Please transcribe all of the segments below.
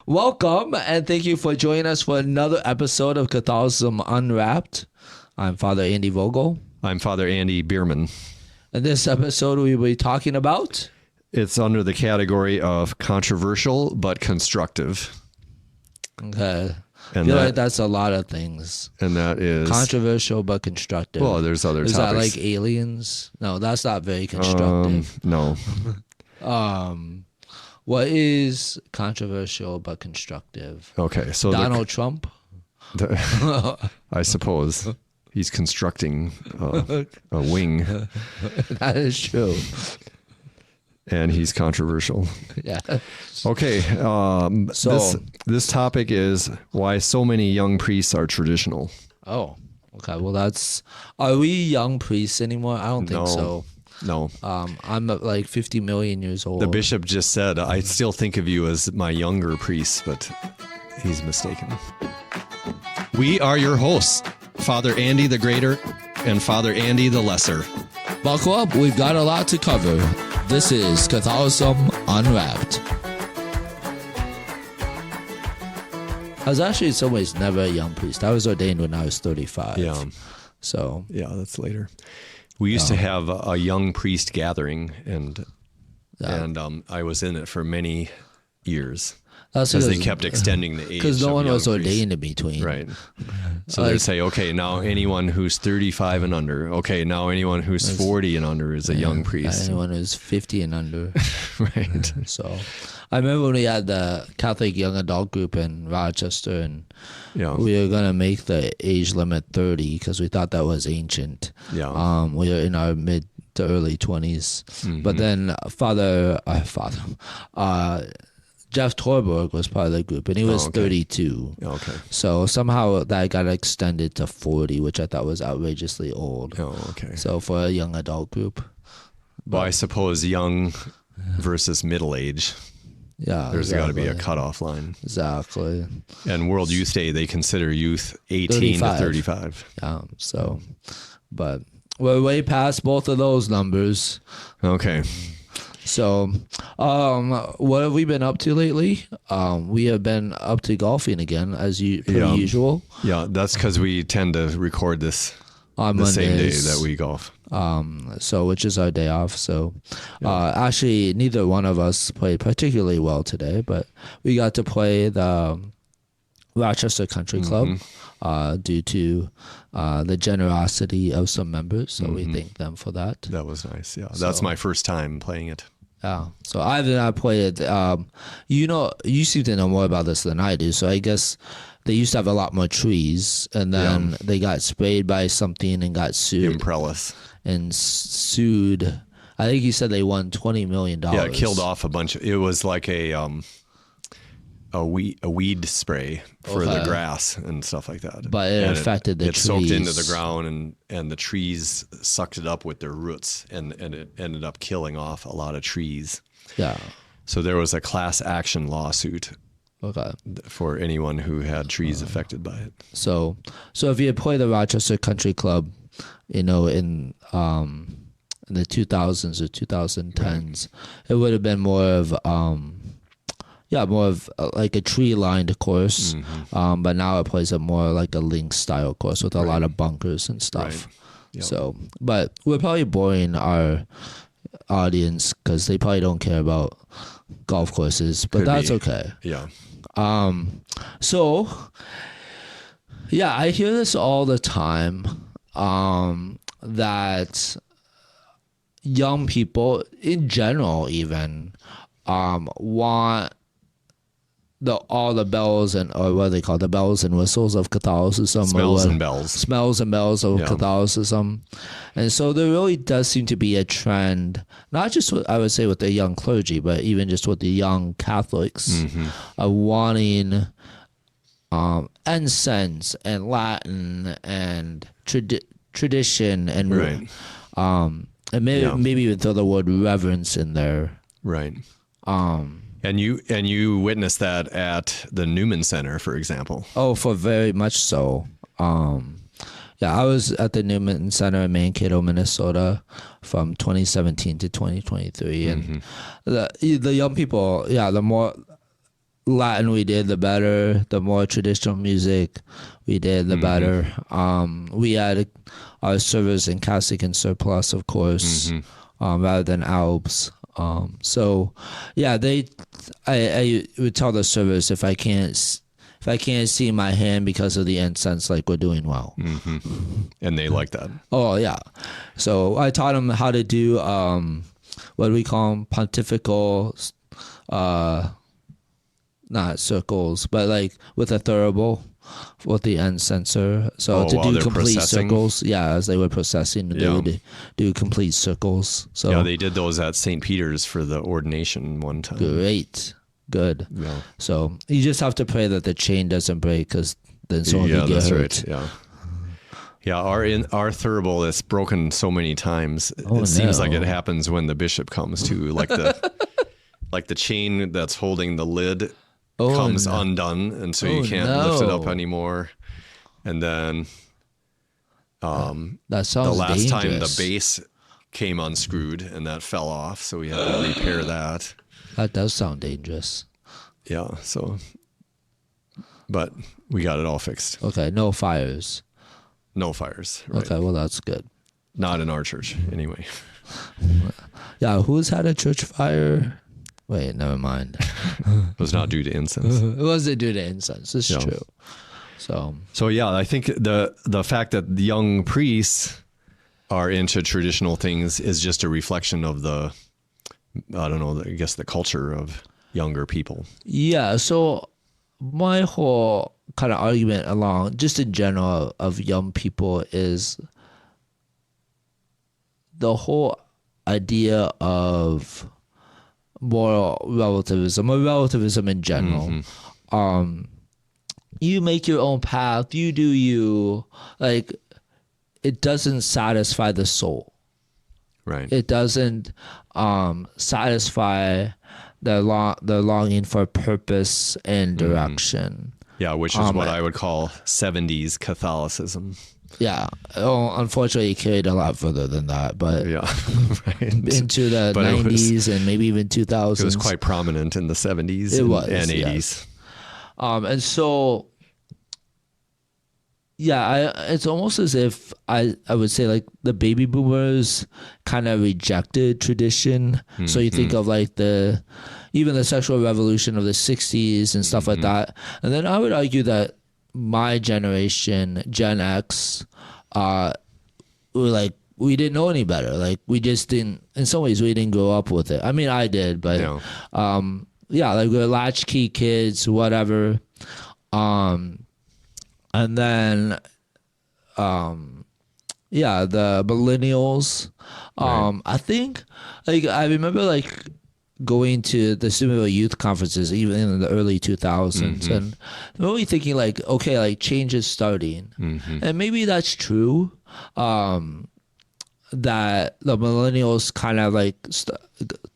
Welcome, and thank you for joining us for another episode of Catholicism Unwrapped. I'm Father Andy Vogel. I'm Father Andy Beerman. In this episode, we will be talking about... It's under the category of controversial but constructive. Okay. And I feel like that's a lot of things. And that is... Controversial but constructive. Well, there's other topics. Is that like aliens? No, that's not very constructive. No. What is controversial but constructive? Okay, so Donald Trump? I suppose he's constructing a wing. That is true. And he's controversial. Yeah. Okay, this topic is why so many young priests are traditional. Oh, okay. Well, are we young priests anymore? I don't think so. No. I'm like 50 million years old. The bishop just said, I still think of you as my younger priest, but he's mistaken. We are your hosts, Father Andy the Greater and Father Andy the Lesser. Buckle up, we've got a lot to cover. This is Catholicism Unwrapped. I was actually in some ways never a young priest. I was ordained when I was 35. Yeah. So. Yeah, that's later. We used to have a young priest gathering, and I was in it for many years. That's because they kept extending the age. Because no one was ordained in between. Right. So they'd say, okay, now anyone who's 35 and under. Okay, now anyone who's 40 and under is a young priest. Anyone who's 50 and under. Right. So I remember when we had the Catholic young adult group in Rochester, and we were going to make the age limit 30 because we thought that was ancient. Yeah. We were in our mid to early 20s. Mm-hmm. But then Jeff Torborg was part of the group, and he was 32. Okay. So somehow that got extended to 40, which I thought was outrageously old. Oh, okay. So for a young adult group. Well, I suppose young versus middle age. Yeah. There's got to be a cutoff line. Exactly. And World Youth Day, they consider youth 18 to 35. Yeah. So, but we're way past both of those numbers. Okay. So, what have we been up to lately? We have been up to golfing again, as per usual. Yeah, that's because we tend to record this on the same day that we golf. So which is our day off. So, actually, neither one of us played particularly well today, but we got to play the Rochester Country Club due to the generosity of some members. So we thank them for that. That was nice. Yeah, that's my first time playing it. Yeah. So I did not play it. You seem to know more about this than I do. So I guess they used to have a lot more trees, and then they got sprayed by something and got sued. Imprellis. And sued. I think you said they won $20 million. Yeah, it killed off a bunch. It was like a weed spray for the grass and stuff like that. But it affected the trees. It soaked into the ground, and the trees sucked it up with their roots, and it ended up killing off a lot of trees. Yeah. So there was a class action lawsuit for anyone who had trees affected by it. So if you had played the Rochester Country Club, in the 2000s or 2010s, it would have been more of like a tree-lined course, but now it plays a more like a links style course with a lot of bunkers and stuff. Right. Yep. So, but we're probably boring our audience because they probably don't care about golf courses, but that's okay. Yeah. So, yeah, I hear this all the time, that young people in general even want all the bells or what they call the bells and whistles of Catholicism. Smells and bells of Catholicism. And so there really does seem to be a trend, not just I would say with the young clergy, but even just with the young Catholics, of wanting incense and Latin and tradition and maybe even throw the word reverence in there. Right. And you witnessed that at the Newman Center, for example. Oh, for very much so. I was at the Newman Center in Mankato, Minnesota, from 2017 to 2023, and the young people, the more Latin we did, the better. The more traditional music we did, the better. We had our service in Catholic and surplus, of course, rather than Alps. So, yeah, I would tell the service if I can't see my hand because of the incense, like, we're doing well. And they like that. Oh yeah. So I taught them how to do what do we call them? Pontifical, not circles, but like with a thurible with the incenser. So to do complete circles, as they were processing, they would do complete circles. So yeah, they did those at St. Peter's for the ordination one time. Good. Yeah. So you just have to pray that the chain doesn't break, because then someone can get hurt. Right. Yeah. Yeah, our thurible is broken so many times. It seems like it happens when the bishop comes too, like the chain that's holding the lid comes undone, and so you can't lift it up anymore. And then that sounds the last dangerous. time the base came unscrewed and that fell off, so we had to repair that. That does sound dangerous. Yeah, but we got it all fixed. Okay, no fires. No fires. Right? Okay, well, that's good. Not in our church, anyway. Yeah, who's had a church fire? Wait, never mind. It was not due to incense. It wasn't due to incense. It's true. So yeah, I think the fact that the young priests are into traditional things is just a reflection of the culture of younger people. Yeah, so my whole kind of argument along, just in general, of young people is the whole idea of moral relativism, or relativism in general. You make your own path, you do you. Like, it doesn't satisfy the soul. Right. It doesn't satisfy the longing for purpose and direction. Yeah, which is what I would call 70s Catholicism. Yeah. Oh, unfortunately, it carried a lot further than that, but right. into the 90s and maybe even 2000s. It was quite prominent in the 70s and 80s. Yes. And so, it's almost as if I would say, like, the baby boomers kind of rejected tradition. So you think of like even the sexual revolution of the 60s and stuff like that. And then I would argue that my generation, Gen X, we didn't know any better. Like, we just didn't, in some ways, we didn't grow up with it. I mean, I did, but like, we're latchkey kids, whatever. And then, the millennials. I think, like, I remember, like, going to the similar youth conferences even in the early 2000s, and really thinking, like, okay, like, change is starting, and maybe that's true. That the millennials kind of like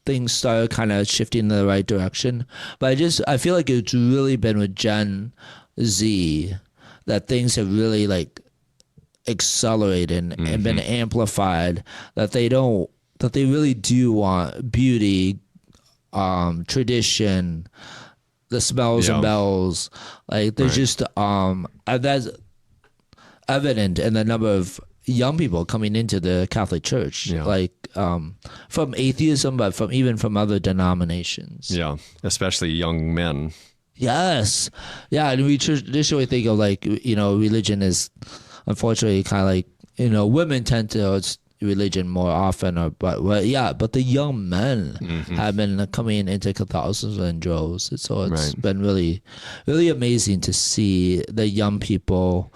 things started kind of shifting in the right direction, but I feel like it's really been with Gen Z that things have really, like, accelerated and been amplified, that they really do want beauty, tradition, the smells and bells. Like, there's just that's evident in the number of young people coming into the Catholic Church, like, from atheism, but even from other denominations. Yeah, especially young men. Yes. Yeah, and we traditionally think of, like, religion is, unfortunately, kind of like, women tend to religion more often, but the young men have been coming into Catholicism in droves. So it's been really, really amazing to see the young people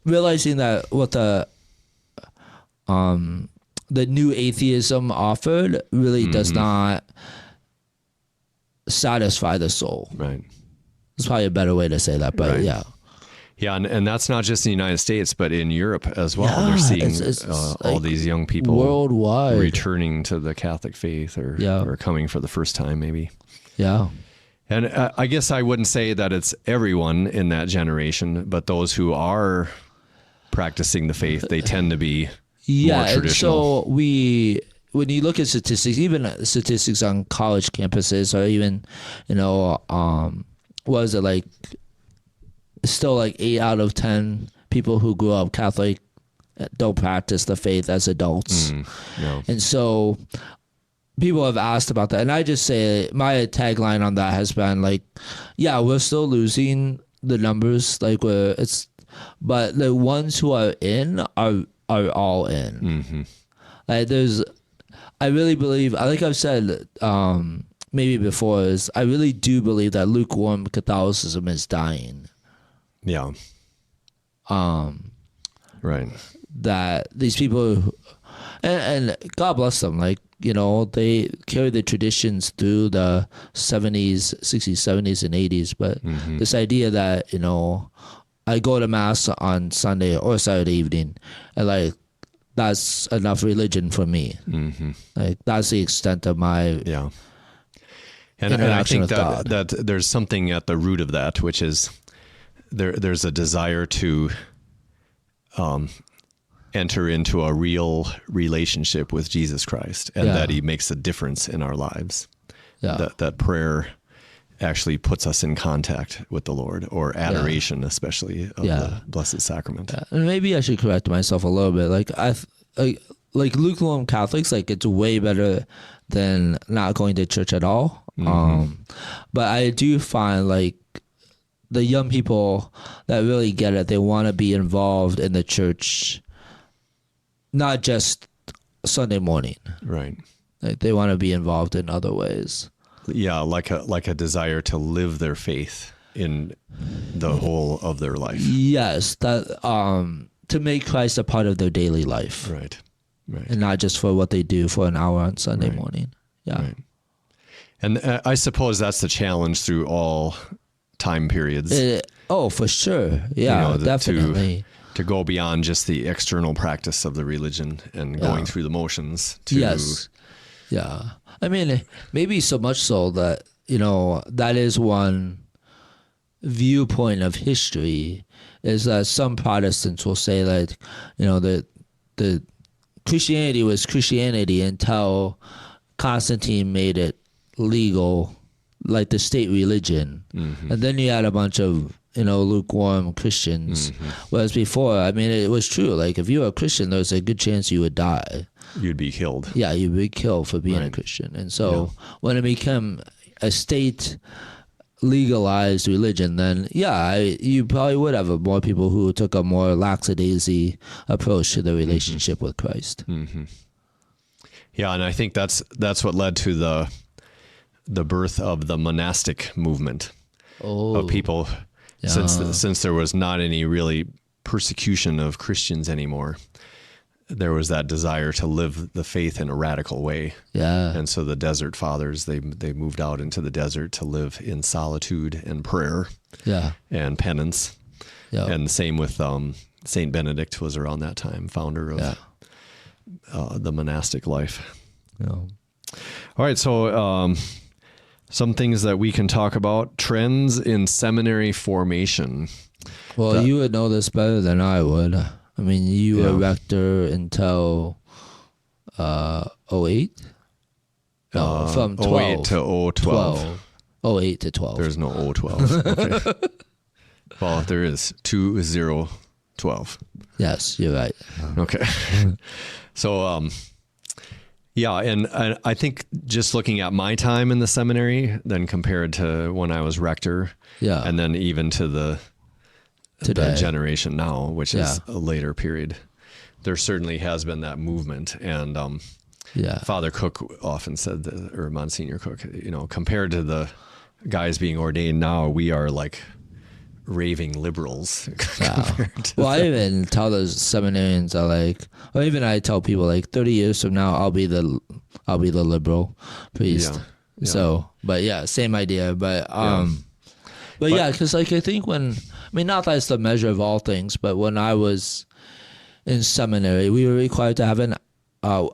realizing that what the new atheism offered really does not satisfy the soul. Right. It's probably a better way to say that, but Yeah, and that's not just in the United States, but in Europe as well. They're seeing all these young people worldwide returning to the Catholic faith or coming for the first time, maybe. Yeah. And I guess I wouldn't say that it's everyone in that generation, but those who are practicing the faith, they tend to be more traditional. And so we when you look at statistics, even statistics on college campuses, or even, was it like still like 8 out of 10 people who grew up Catholic don't practice the faith as adults. No. And so people have asked about that. And I just say my tagline on that has been like, yeah, we're still losing the numbers. Like but the ones who are in are all in. Like I really believe, like I've said maybe before, is I really do believe that lukewarm Catholicism is dying. Yeah. Right. That these people, and God bless them, like, they carry the traditions through the 70s, 60s, 70s, and 80s. But this idea that, I go to Mass on Sunday or Saturday evening, and like, that's enough religion for me. Like, that's the extent of my And I think that that there's something at the root of that, which is there's a desire to enter into a real relationship with Jesus Christ, and that he makes a difference in our lives. That prayer actually puts us in contact with the Lord, or adoration, especially of the Blessed Sacrament. And maybe I should correct myself a little bit. Like like lukewarm Catholics, like it's way better than not going to church at all. But I do find like the young people that really get it, they want to be involved in the church, not just Sunday morning. Right. Like they want to be involved in other ways. Yeah, like a desire to live their faith in the whole of their life. Yes, that to make Christ a part of their daily life. Right. And not just for what they do for an hour on Sunday morning. Yeah. Right. And I suppose that's the challenge through all time periods. For sure. Yeah, definitely. To go beyond just the external practice of the religion and going through the motions. Yes. Yeah. I mean, maybe so much so that, that is one viewpoint of history, is that some Protestants will say that, the Christianity was Christianity until Constantine made it legal, like the state religion. And then you had a bunch of, lukewarm Christians. Whereas before, I mean, it was true. Like if you were a Christian, there's a good chance you would die. You'd be killed. Yeah, you'd be killed for being a Christian. And so when it became a state legalized religion, then you probably would have more people who took a more lackadaisy approach to the relationship with Christ. Yeah, and I think that's what led to the birth of the monastic movement of people. Since there was not any really persecution of Christians anymore, there was that desire to live the faith in a radical way. Yeah. And so the Desert Fathers, they moved out into the desert to live in solitude and prayer. Yeah. And penance. Yeah. And the same with Saint Benedict was around that time, founder of the monastic life. Yeah. All right, so some things that we can talk about: trends in seminary formation. Well, you would know this better than I would. I mean, you were rector until 08? No, from 12. 08 to 012. 08 to 12. There's no 012. Okay. Well, there is 2012. Yes, you're right. Okay. So, and I think just looking at my time in the seminary, then compared to when I was rector, and then even to the generation now, which is a later period, there certainly has been that movement. And Father Cook often said that, or Monsignor Cook, compared to the guys being ordained now, we are like raving liberals. Well, I even tell those seminarians, or even I tell people 30 years from now, I'll be the liberal priest. Yeah. So, but same idea. But because I think not that it's the measure of all things, but when I was in seminary, we were required to have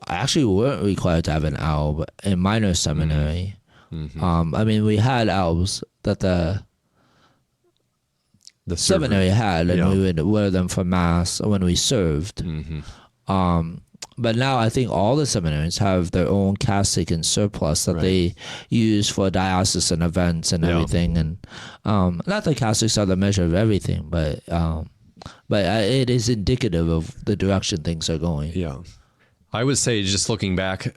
actually we weren't required to have an alb in minor seminary. We had albs that the seminary had, and we would wear them for Mass when we served. But now I think all the seminaries have their own cassock surplus that they use for diocesan events and everything. And not that cassocks are the measure of everything, but it is indicative of the direction things are going. Yeah. I would say, just looking back,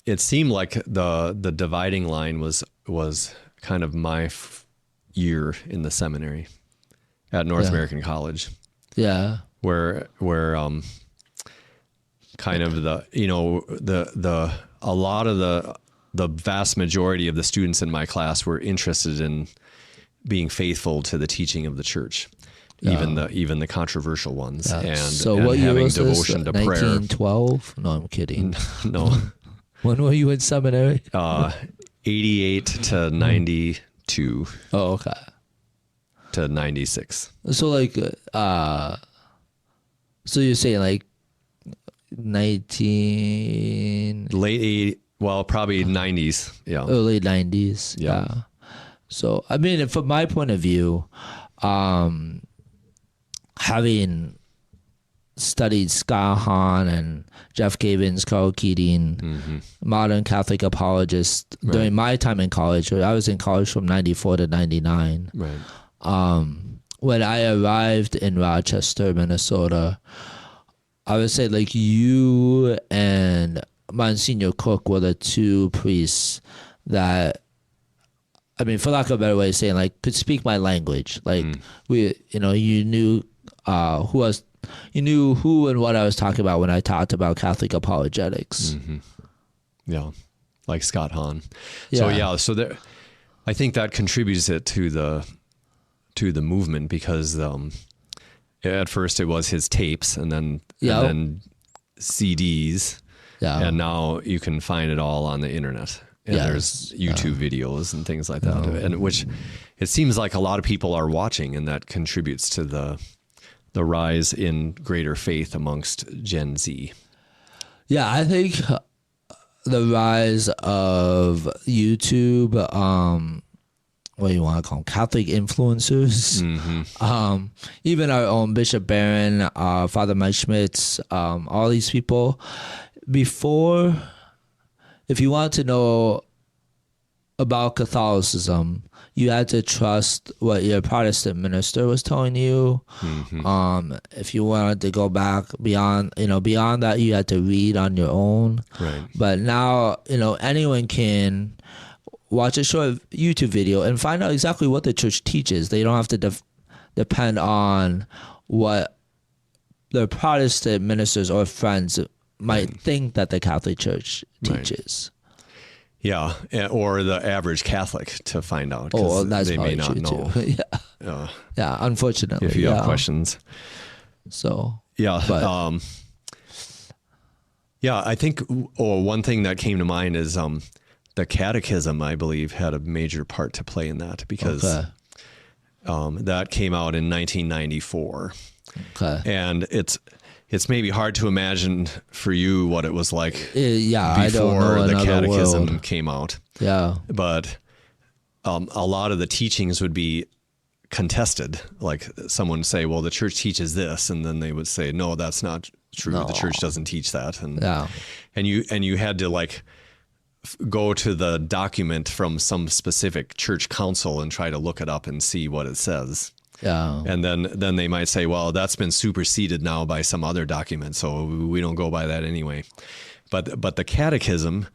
it seemed like the dividing line was kind of my year in the seminary at North American College. Yeah. Where kind of a lot of the vast majority of the students in my class were interested in being faithful to the teaching of the church, even the controversial ones, and what having year was devotion this? to prayer. 1912? No, I'm kidding. No. When were you in seminary? 88 to 92. Oh, okay. To 96. So like, so you're saying like 19... probably 90s. Yeah. Early 90s. Yeah. So, I mean, from my point of view, having studied Scott Hahn and Jeff Cavins, Carl Keating, modern Catholic apologists during my time in college. I was in college from 94 to 99. Right. When I arrived in Rochester, Minnesota, I would say like you and Monsignor Cook were the two priests that, I mean, for lack of a better way of saying, like, could speak my language. Like you knew you knew who and what I was talking about when I talked about Catholic apologetics. Mm-hmm. Yeah, like Scott Hahn. Yeah. So there, I think that contributes it to the movement, because at first it was his tapes, and then CDs, and now you can find it all on the internet. And there's YouTube videos and things like that, and which it seems like a lot of people are watching, and that contributes to the rise in greater faith amongst Gen Z. Yeah, I think the rise of YouTube, what do you want to call them, Catholic influencers, even our own Bishop Beerman, Father Mike Schmitz, all these people. Before, if you want to know about Catholicism, you had to trust what your Protestant minister was telling you. If you wanted to go back beyond that, you had to read on your own. Right. But now, anyone can watch a short YouTube video and find out exactly what the church teaches. They don't have to depend on what their Protestant ministers or friends might think that the Catholic Church teaches. Yeah, or the average Catholic to find out. Oh, that's they probably may not true know. too. Yeah, unfortunately. If you have questions. So. Yeah. But, I think one thing that came to mind is the Catechism, I believe, had a major part to play in that, because that came out in 1994. Okay. And it's maybe hard to imagine for you what it was like I don't before know the Catechism world. came out. Yeah. But a lot of the teachings would be contested. Like someone would say, well, the church teaches this, and then they would say, no, that's not true. No. The church doesn't teach that. And you had to like go to the document from some specific church council and try to look it up and see what it says. Yeah. And then they might say, well, that's been superseded now by some other document, so we don't go by that anyway. But the Catechism,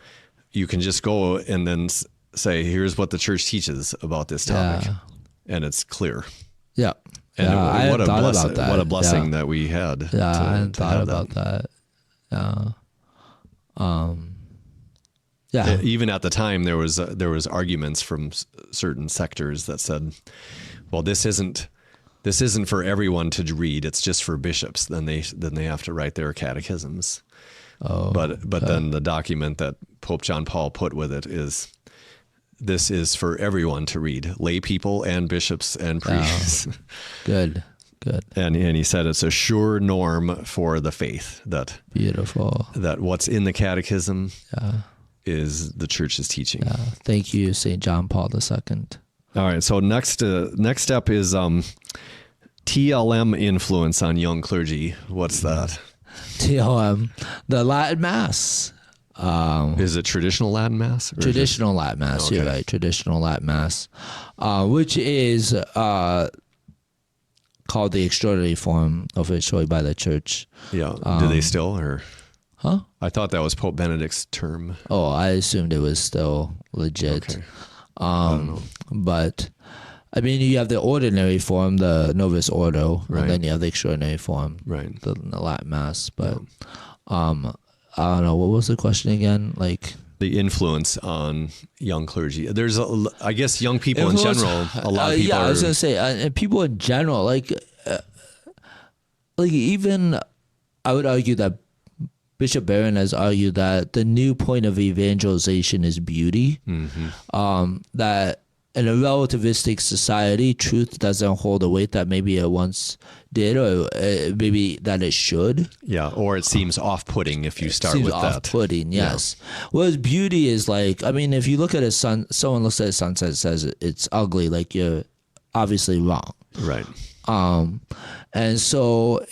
you can just go and then say, here's what the church teaches about this topic, and it's clear. Yeah. And I hadn't thought about that. What a blessing that we had. Yeah, I hadn't thought about that. Yeah. Even at the time, there was arguments from certain sectors that said, well, this isn't for everyone to read. It's just for bishops. Then they have to write their catechisms. But then the document that Pope John Paul put with it is, this is for everyone to read, lay people and bishops and priests. Good. And he said it's a sure norm for the faith that beautiful, that what's in the catechism is the church's teaching. Thank you, St. John Paul II. All right. So next step is TLM influence on young clergy. What's that? TOM, the Latin Mass. Is it traditional Latin Mass? Traditional Latin Mass, you're right. Traditional Latin Mass, which is called the extraordinary form officially by the church. Yeah. Do they still, or? Huh? I thought that was Pope Benedict's term. Oh, I assumed it was still legit. Okay. I don't know. But I mean, you have the ordinary form, the Novus Ordo, Right. and then you have the extraordinary form, Right. the Latin Mass. But I don't know. What was the question again? Like The influence on young clergy. There's, I guess, young people in influence- general. A lot of people yeah, are. I was gonna say, and people in general, like even I would argue that Bishop Beerman has argued that the new point of evangelization is beauty. That in a relativistic society, truth doesn't hold the weight that maybe it once did, or maybe that it should. Yeah, or it seems off-putting if you start Seems with that. off-putting, yes. Whereas beauty is like, I mean, if you look at a sun, someone looks at a sunset and says it's ugly, like you're obviously wrong. Right. And so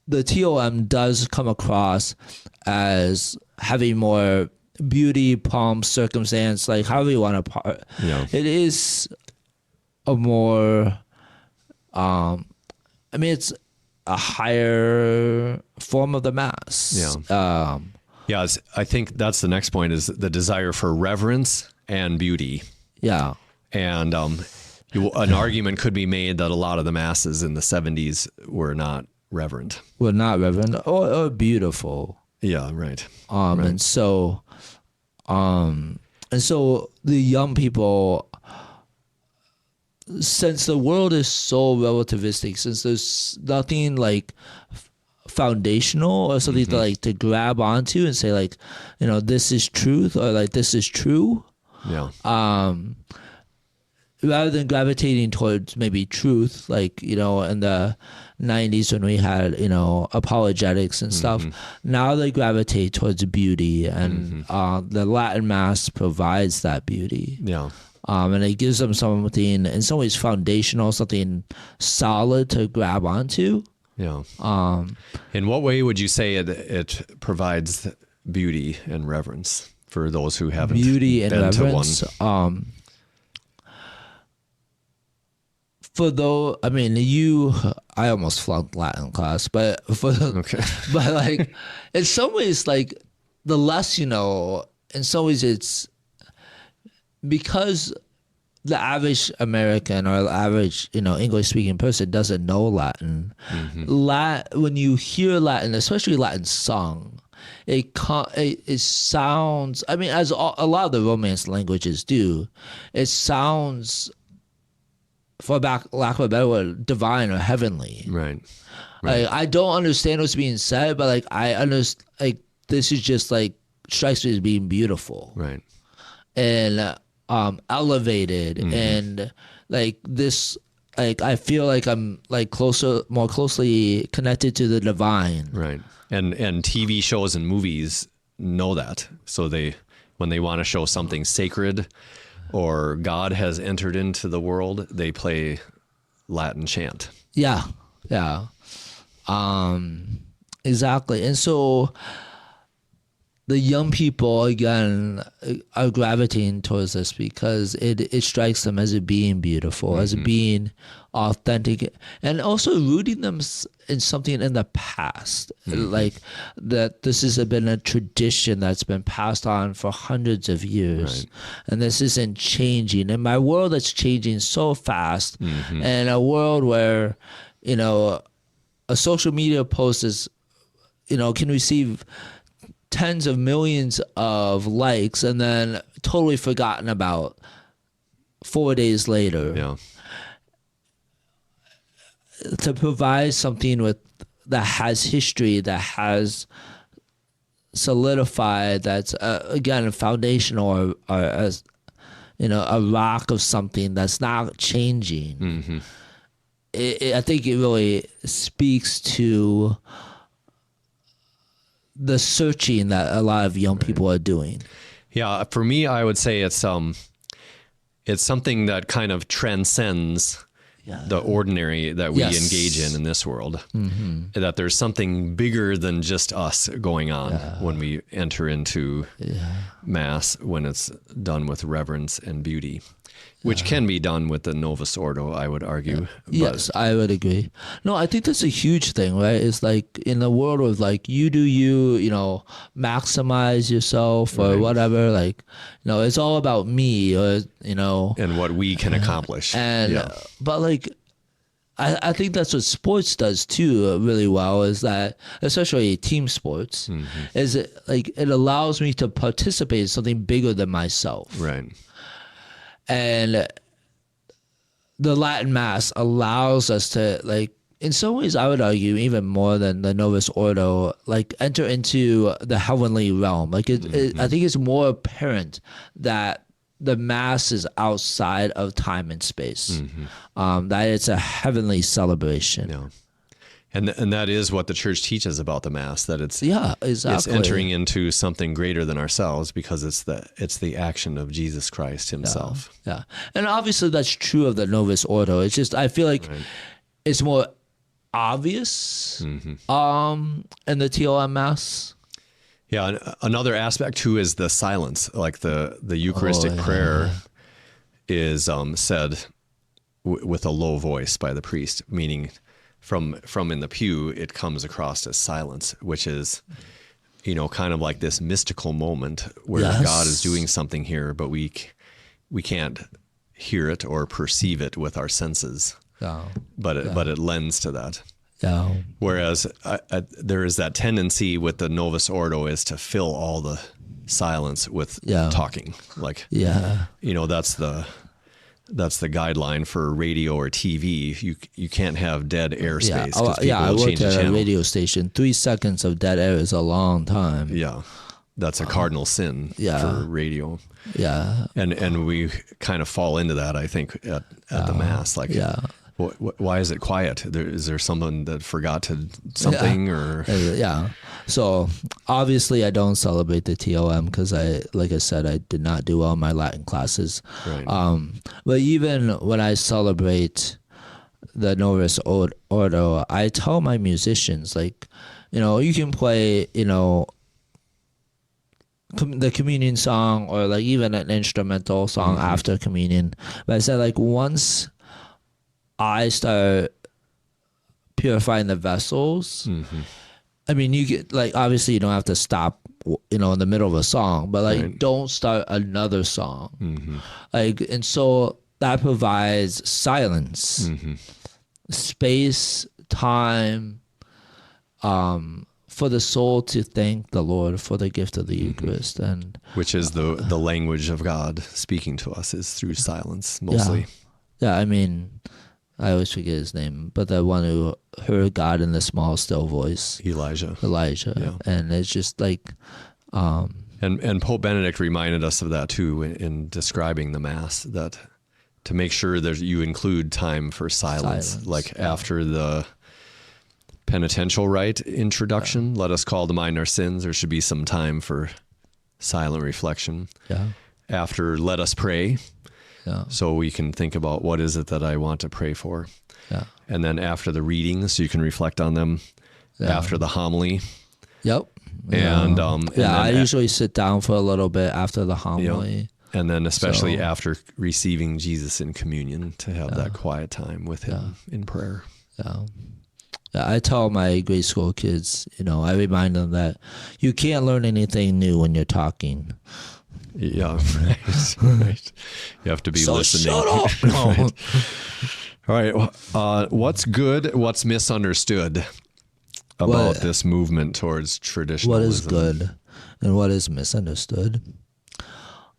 the TOM does come across as having more beauty, pomp, circumstance, like however you want to. Yeah. It is a more. I mean, it's a higher form of the mass. Yeah. Yeah, I think that's the next point, is the desire for reverence and beauty. Yeah. And an argument could be made that a lot of the masses in the 70s were not reverent. Well, not reverend or beautiful. Yeah, right. Right. And so the young people, since the world is so relativistic, since there's nothing like foundational or something to grab onto and say like, this is truth, or like this is true. Yeah. Rather than gravitating towards maybe truth, like, in the 90s when we had, apologetics and stuff, now they gravitate towards beauty, and the Latin Mass provides that beauty. Yeah. And it gives them something, in some ways, foundational, something solid to grab onto. Yeah. In what way would you say it provides beauty and reverence for those who haven't Beauty and been reverence. to one? I almost flunked Latin class, but Okay. but like, in some ways, like the less you know, in some ways it's because the average American or the average, English speaking person doesn't know Latin. When you hear Latin, especially Latin sung, it sounds, I mean, as a lot of the Romance languages do, it sounds, for lack of a better word, divine or heavenly. Right. Like, I don't understand what's being said, but like I understand, like this is just like strikes me as being beautiful, Right. and elevated, and like this, like I feel like I'm like more closely connected to the divine. Right. And TV shows and movies know that. So when they want to show something sacred or God has entered into the world, they play Latin chant. Yeah. Exactly. And so the young people, again, are gravitating towards this because it strikes them as it being beautiful, as it being authentic, and also rooting them in something in the past. Like that this has been a tradition that's been passed on for hundreds of years. Right. And this isn't changing. In my world that's changing so fast, and a world where, a social media post is, can receive tens of millions of likes and then totally forgotten about 4 days later. Yeah. To provide something that has history, that has solidified, that's again foundational, or as a rock of something that's not changing. I think it really speaks to the searching that a lot of young people are doing. Yeah, for me, I would say it's something that kind of transcends the ordinary that we Yes. engage in this world, that there's something bigger than just us going on when we enter into Mass, when it's done with reverence and beauty, which can be done with the Novus Ordo, I would argue. Yes, I would agree. No, I think that's a huge thing, right? It's like in the world of like you do you, maximize yourself or whatever. Like, it's all about me, or And what we can accomplish. and but like. I think that's what sports does too really well, is that, especially team sports, is it allows me to participate in something bigger than myself. Right. And the Latin Mass allows us to, in some ways, I would argue, even more than the Novus Ordo, enter into the heavenly realm. I think it's more apparent that the Mass is outside of time and space, that it's a heavenly celebration. Yeah. And that is what the Church teaches about the Mass, that it's exactly. It's entering into something greater than ourselves, because it's the action of Jesus Christ himself. Yeah. And obviously that's true of the Novus Ordo. It's just, I feel like it's more obvious in the TOM Mass. Yeah, and another aspect too is the silence. Like the Eucharistic prayer is said with a low voice by the priest, meaning from in the pew it comes across as silence, which is kind of like this mystical moment where God is doing something here, but we can't hear it or perceive it with our senses. But it lends to that. Yeah. Whereas there is that tendency with the Novus Ordo is to fill all the silence with talking. That's the guideline for radio or TV. You can't have dead airspace. I worked at a radio station. 3 seconds of dead air is a long time. Yeah. That's a cardinal sin for radio. Yeah. And we kind of fall into that, I think, at the Mass. Why is it quiet? Is there someone that forgot something or? Yeah. So obviously I don't celebrate the TOM because like I said, I did not do well in my Latin classes. Right. But even when I celebrate the Novus Ordo, I tell my musicians, you can play, the communion song or even an instrumental song after communion. But I said once I start purifying the vessels, I mean, you get obviously you don't have to stop, in the middle of a song, but don't start another song. And so that provides silence, space, time, for the soul to thank the Lord for the gift of the Eucharist, and which is the language of God speaking to us is through silence mostly. Yeah, I mean, I always forget his name, but the one who heard God in the small, still voice. Elijah. Yeah. And it's just and Pope Benedict reminded us of that too in describing the Mass, that to make sure that you include time for silence. After the penitential rite introduction, let us call to mind our sins, there should be some time for silent reflection. Yeah. After let us pray. Yeah. So we can think about what is it that I want to pray for. Yeah. And then after the readings, you can reflect on them. Yeah. After the homily. Yep. And I usually sit down for a little bit after the homily. And then especially after receiving Jesus in communion, to have that quiet time with him in prayer. Yeah. I tell my grade school kids, I remind them that you can't learn anything new when you're talking. Yeah, right. You have to be listening. Shut up. No. All right. What's good? What's misunderstood about this movement towards traditionalism? What is good and what is misunderstood?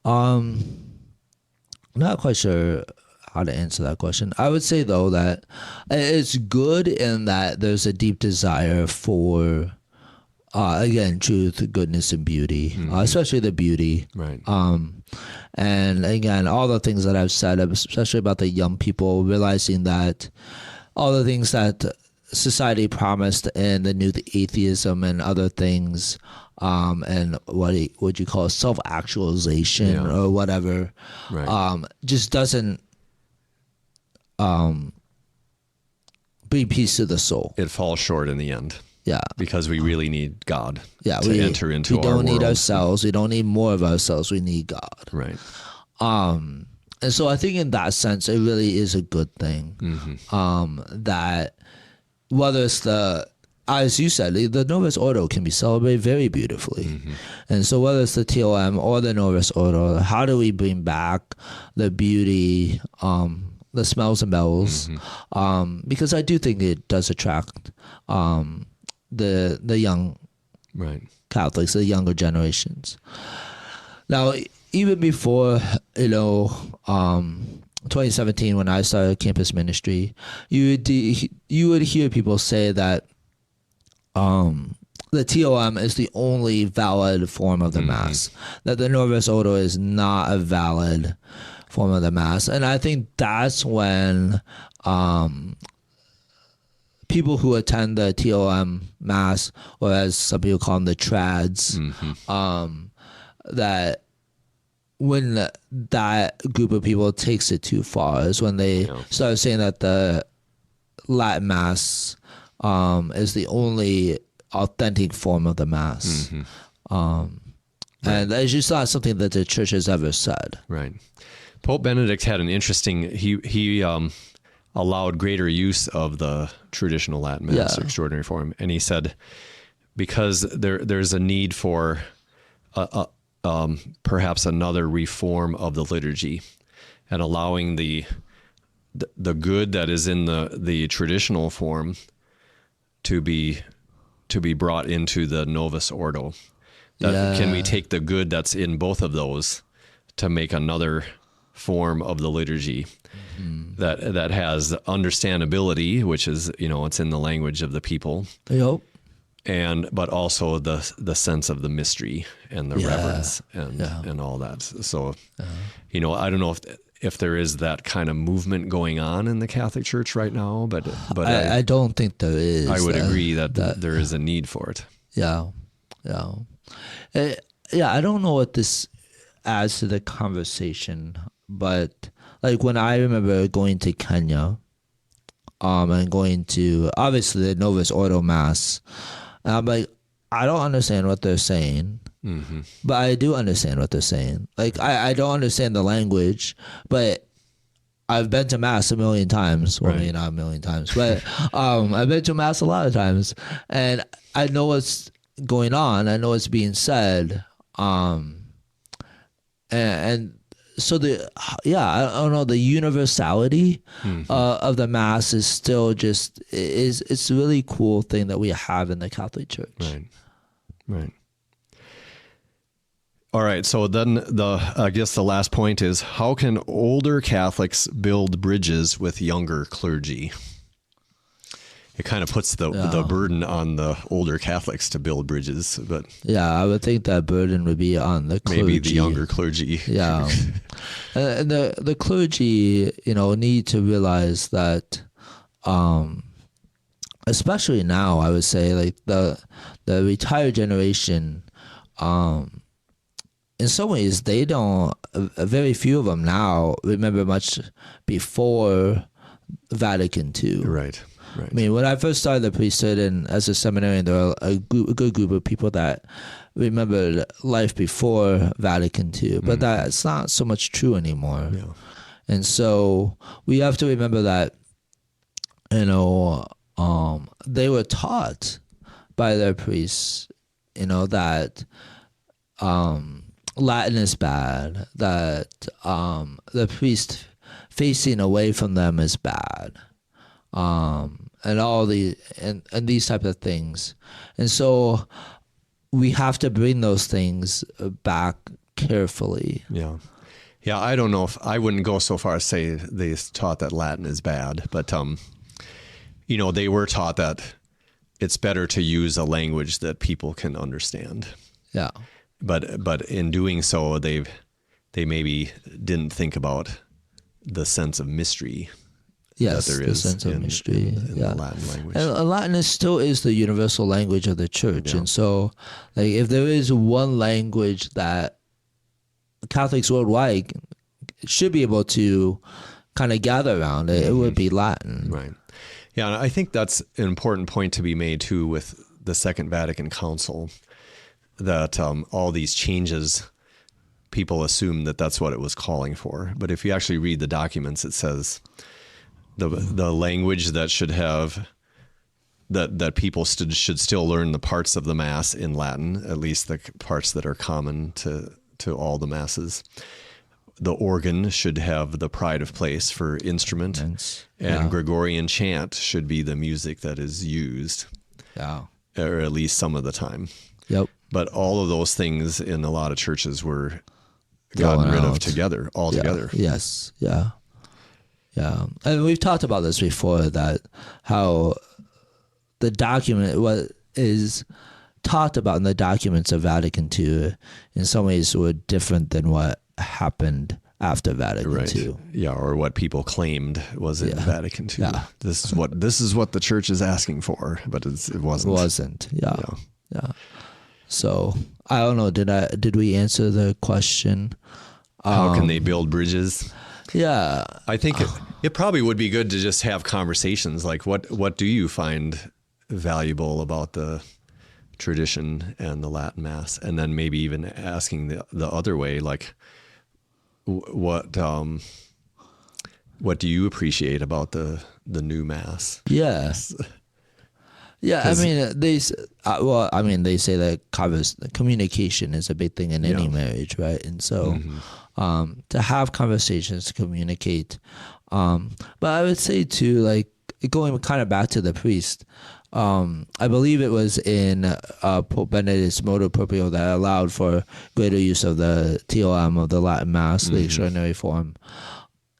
I'm not quite sure how to answer that question. I would say, though, that it's good in that there's a deep desire for, again, truth, goodness, and beauty, especially the beauty. Right. And again, all the things that I've said, especially about the young people, realizing that all the things that society promised in the new atheism and other things, and what would you call self-actualization or whatever, right. just doesn't bring peace to the soul. It falls short in the end. Yeah. Because we really need God Yeah, to enter into our world. We don't need ourselves. We don't need more of ourselves. We need God. Right. And so I think in that sense, it really is a good thing. That whether it's as you said, the Novus Ordo can be celebrated very beautifully. And so whether it's the TOM or the Novus Ordo, how do we bring back the beauty, the smells and bells? Because I do think it does attract the young Catholics, the younger generations. Now, even before 2017, when I started campus ministry, you would hear people say that the TOM is the only valid form of the Mass, that the Novus Ordo is not a valid form of the Mass. And I think that's when people who attend the TOM Mass, or as some people call them, the trads, that when that group of people takes it too far is when they start saying that the Latin Mass is the only authentic form of the Mass. And it's just not something that the church has ever said. Right. Pope Benedict had an interesting, he allowed greater use of the traditional Latin Mass, extraordinary form. And he said, because there's a need for perhaps another reform of the liturgy, and allowing the good that is in the traditional form to be brought into the Novus Ordo. Can we take the good that's in both of those to make another form of the liturgy that has understandability, which is, it's in the language of the people. Yep. But also the sense of the mystery and the reverence and all that. So, I don't know if there is that kind of movement going on in the Catholic Church right now, but I don't think there is. I would agree that there is a need for it. Yeah. I don't know what this adds to the conversation, but like when I remember going to Kenya, and going to obviously the Novus Ordo Mass, and I'm like, I don't understand what they're saying, but I do understand what they're saying. Like I don't understand the language, but I've been to Mass a million times. Well, maybe not a million times, but I've been to Mass a lot of times, and I know what's going on. I know what's being said, and so I don't know, the universality of the Mass is still it's a really cool thing that we have in the Catholic Church. Right. All right. So then I guess the last point is, how can older Catholics build bridges with younger clergy? It kind of puts the burden on the older Catholics to build bridges, but I would think that burden would be on the clergy. Maybe the younger clergy. Yeah, and the clergy, need to realize that, especially now, I would say, like the retired generation, in some ways they don't. Very few of them now remember much before Vatican II. Right. I mean, when I first started the priesthood and as a seminarian, there were a good group of people that remembered life before Vatican II, but that's not so much true anymore. Yeah. And so we have to remember that, they were taught by their priests, that Latin is bad, that the priest facing away from them is bad. And all and these types of things. And so we have to bring those things back carefully. Yeah. I don't know if I wouldn't go so far as say they taught that Latin is bad, but, they were taught that it's better to use a language that people can understand. Yeah. But in doing so, they maybe didn't think about the sense of mystery. Yes, that there the is sense of mystery. In the Latin language. And Latin still is the universal language of the church. Yeah. And so, like, if there is one language that Catholics worldwide should be able to kind of gather around, it would be Latin. Right. Yeah, and I think that's an important point to be made too with the Second Vatican Council, that all these changes, people assume that that's what it was calling for. But if you actually read the documents, it says the language that should have, that people should still learn the parts of the Mass in Latin, at least the parts that are common to all the Masses. The organ should have the pride of place for instrument, and Gregorian chant should be the music that is used, or at least some of the time. Yep. But all of those things in a lot of churches were gotten rid of together, altogether. Yes. Yeah. And we've talked about this before, that how the document, what is taught about in the documents of Vatican II, in some ways were different than what happened after Vatican II. Yeah, or what people claimed was in Vatican II. Yeah. This is what the church is asking for, but it wasn't. It wasn't. Yeah. So I don't know. Did we answer the question? How can they build bridges? Yeah, I think it probably would be good to just have conversations like, what do you find valuable about the tradition and the Latin Mass, and then maybe even asking the other way, like, what do you appreciate about the new Mass? Yes. Yeah, I mean, they say that communication is a big thing in any marriage, right? And so to have conversations, to communicate. But I would say too, like, going kind of back to the priest, I believe it was in Pope Benedict's Motu Proprio that allowed for greater use of the TOM of the Latin Mass, the extraordinary form.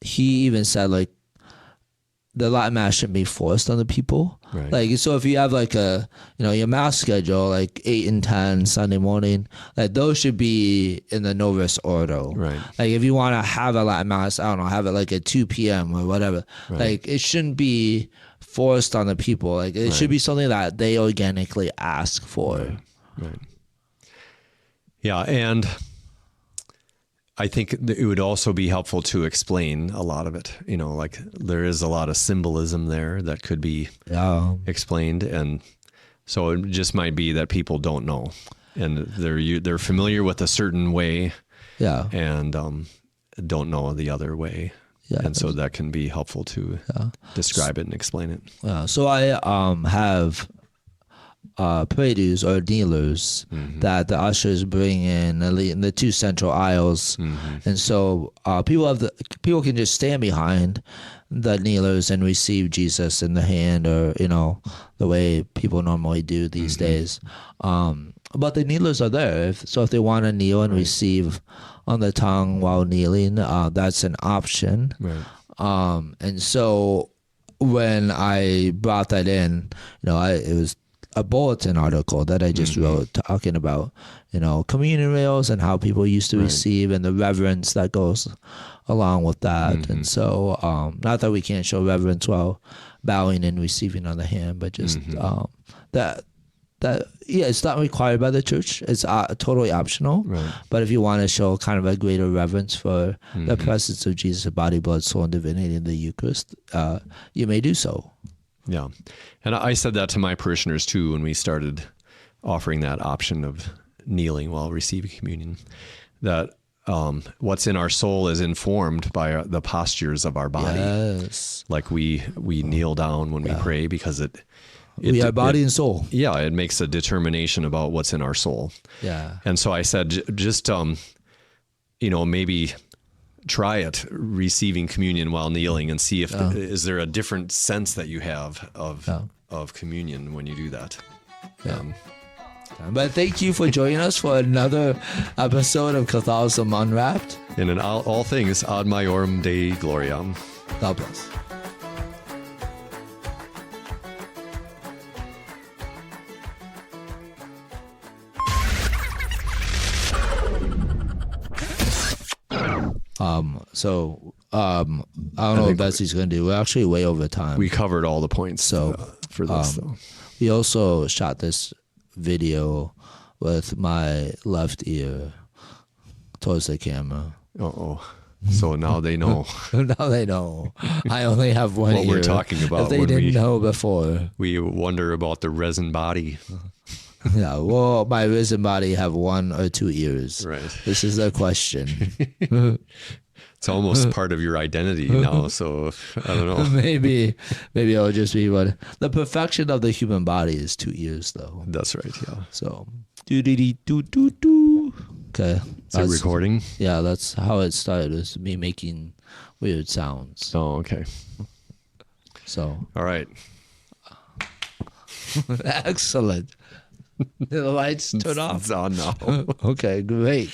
He even said, like, the Latin Mass shouldn't be forced on the people. Right. Like, so if you have like your Mass schedule, like 8 and 10 Sunday morning, like those should be in the Novus Ordo. Right. Like if you want to have a Latin Mass, I don't know, have it like at 2 p.m. or whatever. Right. Like it shouldn't be forced on the people. Like it should be something that they organically ask for. Right. Yeah, and I think it would also be helpful to explain a lot of it. You know, like there is a lot of symbolism there that could be explained, and so it just might be that people don't know, and they're familiar with a certain way, and don't know the other way, and so that can be helpful to describe it and explain it. So I have praetos or kneelers that the ushers bring in the 2 central aisles, and so people can just stand behind the kneelers and receive Jesus in the hand, or the way people normally do these days. But the kneelers are there, so if they want to kneel and receive on the tongue while kneeling, that's an option. And so when I brought that in, it was a bulletin article that I just wrote talking about, communion rails and how people used to receive, and the reverence that goes along with that. And so, not that we can't show reverence while bowing and receiving on the hand, but just that it's not required by the church. It's totally optional. But if you want to show kind of a greater reverence for the presence of Jesus' body, blood, soul, and divinity in the Eucharist, you may do so. Yeah. And I said that to my parishioners too when we started offering that option of kneeling while receiving communion, that what's in our soul is informed by the postures of our body. Yes. Like we kneel down when we pray because we are body and soul. Yeah, it makes a determination about what's in our soul. Yeah. And so I said, just, maybe try it, receiving communion while kneeling, and see if is there a different sense that you have of communion when you do that. But thank you for joining us for another episode of Catholicism Unwrapped. And in all things, ad maiorem Dei gloriam. God bless. I don't know what Betsy's going to do. We're actually way over time. We covered all the points for this. Though. We also shot this video with my left ear towards the camera. Uh-oh. So now they know Now they know. I only have one what ear. we're talking about If they when didn't know before. we wonder about the resin body. Yeah, well, my risen body have 1 or 2 ears. Right. This is the question. It's almost part of your identity now. So I don't know. maybe it'll just be what the perfection of the human body is 2 ears, though. That's right. Yeah. So, do. Okay. Is it recording? Yeah, that's how it started. Is me making weird sounds. Oh, okay. So, All right. excellent. The lights turn off. It's on now. Okay, great.